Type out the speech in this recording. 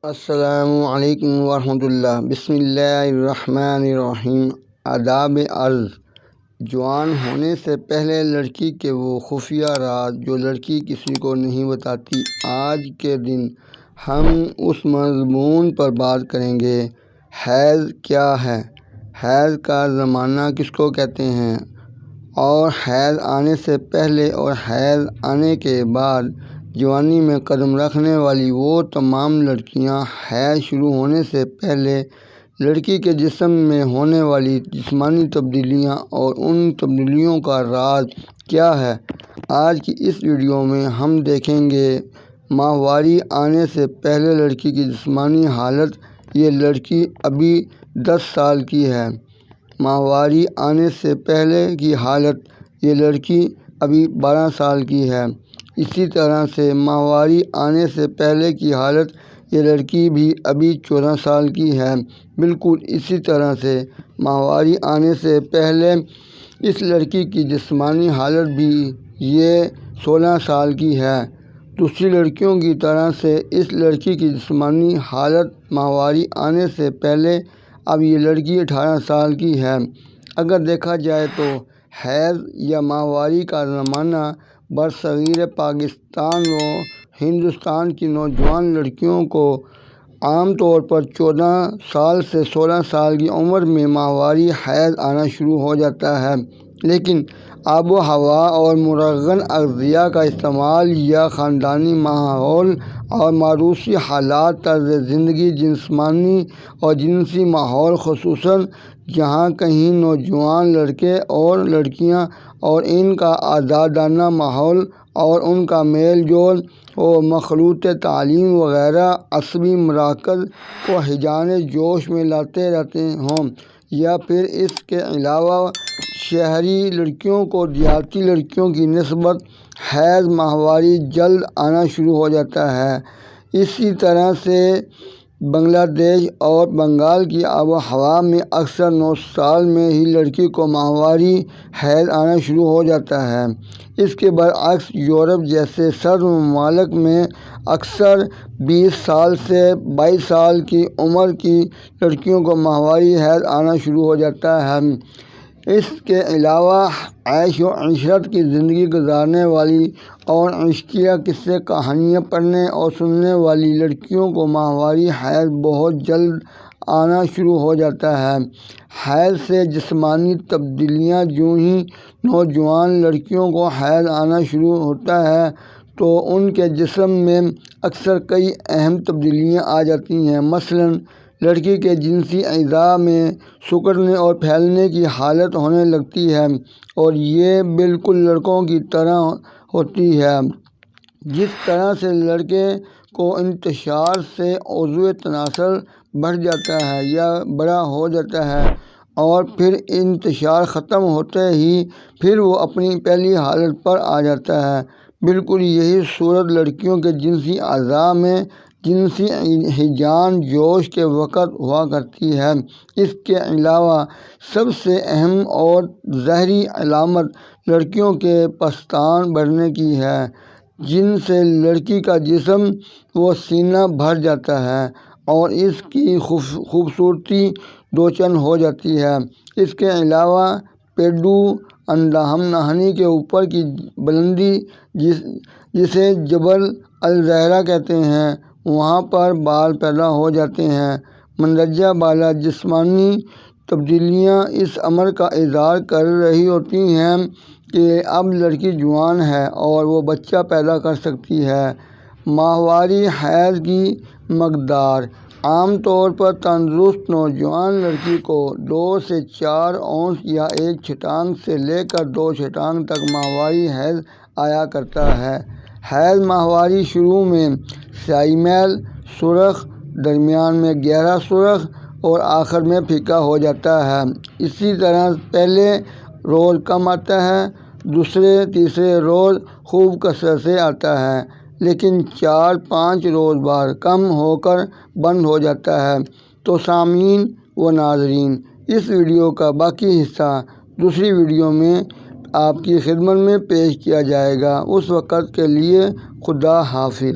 السلام علیکم ورحمۃ اللہ۔ بسم اللہ الرحمن الرحیم۔ آداب عرض۔ جوان ہونے سے پہلے لڑکی کے وہ خفیہ راز جو لڑکی کسی کو نہیں بتاتی، آج کے دن ہم اس مضمون پر بات کریں گے۔ حیض کیا ہے؟ حیض کا زمانہ کس کو کہتے ہیں؟ اور حیض آنے سے پہلے اور حیض آنے کے بعد جوانی میں قدم رکھنے والی وہ تمام لڑکیاں، حیض شروع ہونے سے پہلے لڑکی کے جسم میں ہونے والی جسمانی تبدیلیاں اور ان تبدیلیوں کا راز کیا ہے، آج کی اس ویڈیو میں ہم دیکھیں گے۔ ماہواری آنے سے پہلے لڑکی کی جسمانی حالت۔ یہ لڑکی ابھی 10 سال کی ہے۔ ماہواری آنے سے پہلے کی حالت۔ یہ لڑکی ابھی 12 سال کی ہے۔ اسی طرح سے ماہواری آنے سے پہلے کی حالت۔ یہ لڑکی بھی ابھی 14 سال کی ہے۔ بالکل اسی طرح سے ماہواری آنے سے پہلے اس لڑکی کی جسمانی حالت بھی یہ 16 سال کی ہے۔ دوسری لڑکیوں کی طرح سے اس لڑکی کی جسمانی حالت ماہواری آنے سے پہلے اب یہ لڑکی 18 سال کی ہے۔ اگر دیکھا جائے تو حیض یا ماہواری کا زمانہ برصغیر پاکستان و ہندوستان کی نوجوان لڑکیوں کو عام طور پر 14 سال سے 16 سال کی عمر میں ماہواری حیض آنا شروع ہو جاتا ہے، لیکن آب و ہوا اور مرغن اغذیہ کا استعمال یا خاندانی ماحول اور موروثی حالات، طرز زندگی، جسمانی اور جنسی ماحول، خصوصاً جہاں کہیں نوجوان لڑکے اور لڑکیاں اور ان کا آزادانہ ماحول اور ان کا میل جول و مخلوط تعلیم وغیرہ عصبی مراکز کو ہیجان جوش میں لاتے رہتے ہوں، یا پھر اس کے علاوہ شہری لڑکیوں کو دیہاتی لڑکیوں کی نسبت حیض ماہواری جلد آنا شروع ہو جاتا ہے۔ اسی طرح سے بنگلہ دیش اور بنگال کی آب و ہوا میں اکثر 9 سال میں ہی لڑکی کو ماہواری حیض آنا شروع ہو جاتا ہے۔ اس کے برعکس یورپ جیسے سرد ممالک میں اکثر 20 سال سے 22 سال کی عمر کی لڑکیوں کو ماہواری حیض آنا شروع ہو جاتا ہے۔ اس کے علاوہ عیش و عشرت کی زندگی گزارنے والی اور عشقیہ قصے کہانیاں پڑھنے اور سننے والی لڑکیوں کو ماہواری حیض بہت جلد آنا شروع ہو جاتا ہے۔ حیض سے جسمانی تبدیلیاں۔ یوں ہی نوجوان لڑکیوں کو حیض آنا شروع ہوتا ہے تو ان کے جسم میں اکثر کئی اہم تبدیلیاں آ جاتی ہیں۔ مثلاً لڑکی کے جنسی اعضاء میں سکڑنے اور پھیلنے کی حالت ہونے لگتی ہے، اور یہ بالکل لڑکوں کی طرح ہوتی ہے۔ جس طرح سے لڑکے کو انتشار سے عضو تناسل بڑھ جاتا ہے یا بڑا ہو جاتا ہے اور پھر انتشار ختم ہوتے ہی پھر وہ اپنی پہلی حالت پر آ جاتا ہے، بالکل یہی صورت لڑکیوں کے جنسی اعضاء میں جنسی ہیجان جوش کے وقت ہوا کرتی ہے۔ اس کے علاوہ سب سے اہم اور ظاہری علامت لڑکیوں کے پستان بڑھنے کی ہے، جن سے لڑکی کا جسم و سینہ بھر جاتا ہے اور اس کی خوبصورتی دوچن ہو جاتی ہے۔ اس کے علاوہ پیڈو اندام نہانی کے اوپر کی بلندی، جسے جبل الزہرہ کہتے ہیں، وہاں پر بال پیدا ہو جاتے ہیں۔ مندرجہ بالا جسمانی تبدیلیاں اس امر کا اظہار کر رہی ہوتی ہیں کہ اب لڑکی جوان ہے اور وہ بچہ پیدا کر سکتی ہے۔ ماہواری حیض کی مقدار۔ عام طور پر تندرست نوجوان لڑکی کو 2 سے 4 اونس یا 1 چھٹانک سے لے کر 2 چھٹانک تک ماہواری حیض آیا کرتا ہے۔ حیض ماہواری شروع میں سیاہی میل سرخ، درمیان میں گہرا سرخ اور آخر میں پھیکا ہو جاتا ہے۔ اسی طرح پہلے روز کم آتا ہے، دوسرے تیسرے روز خوب کثرت سے آتا ہے، لیکن 4-5 روز بعد کم ہو کر بند ہو جاتا ہے۔ تو سامعین و ناظرین، اس ویڈیو کا باقی حصہ دوسری ویڈیو میں آپ کی خدمت میں پیش کیا جائے گا۔ اس وقت کے لیے خدا حافظ۔